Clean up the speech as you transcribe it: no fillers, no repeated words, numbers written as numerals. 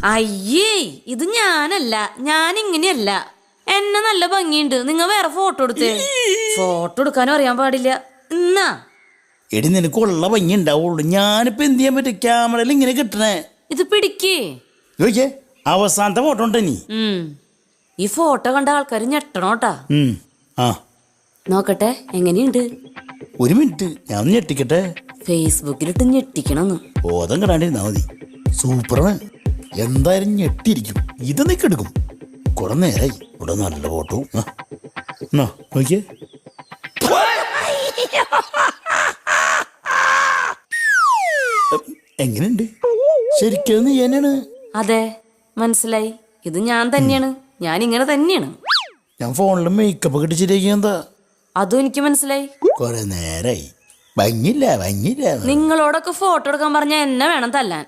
അയ്യേ, ഇത് ഞാനല്ല, ഞാനിങ്ങനെയല്ല. എന്നെ നല്ല ഭംഗിയുണ്ട്. നിങ്ങൾ വേറെ ഫോട്ടോ എടുത്തേ. ഫോട്ടോ എടുക്കാനും അറിയാൻ പാടില്ല. എന്നാ എടി നിനക്കുള്ള ഭംഗി ഉണ്ടാവുള്ളൂ. ഞാനിപ്പോ എന്ത് ചെയ്യാൻ പറ്റും? ക്യാമറയിൽ ഇങ്ങനെ കിട്ടണേ. ഇത് പിടിക്കേ. ചോദിക്കേ, അവസാനത്തെ ഫോട്ടോ ഉണ്ടോ നീ? ഈ ഫോട്ടോ കണ്ട ആൾക്കാർ ഞെട്ടണോട്ടാ. ആ നോക്കട്ടെ എങ്ങനെയുണ്ട്. ഒരു മിനിറ്റ്, ഞാൻ ഞെട്ടിക്കട്ടെ. ഫേസ്ബുക്കിലിട്ട് ഞെട്ടിക്കണമെന്ന്. ബോധം കിടാണ്ടിരുന്നാ മതി. സൂപ്പറാണ്. എന്തായാലും ഞെട്ടിയിരിക്കും. ഇത് നീ എടുക്കും. കുറെ നേരായി ഇവിടെ നല്ല ഫോട്ടോ. നോക്കിയേ. എങ്ങനെയുണ്ട്? ശരിക്കും നീ തന്നെയാണ്? അതെ, മനസ്സിലായി. ഇത് ഞാൻ തന്നെയാണ്. ഞാൻ ഇങ്ങനെ തന്നെയാണ്. ഞാൻ ഫോണിൽ മേക്കപ്പ് ഒക്കെ ഇട്ടിച്ചിരിക്കുക. എന്താ? അതും എനിക്ക് മനസ്സിലായി. കൊറേ നേരായി. ഭംഗിയില്ല. നിങ്ങളോടൊക്കെ ഫോട്ടോ എടുക്കാൻ പറഞ്ഞാൽ എന്നെ വേണം തല്ലാൻ.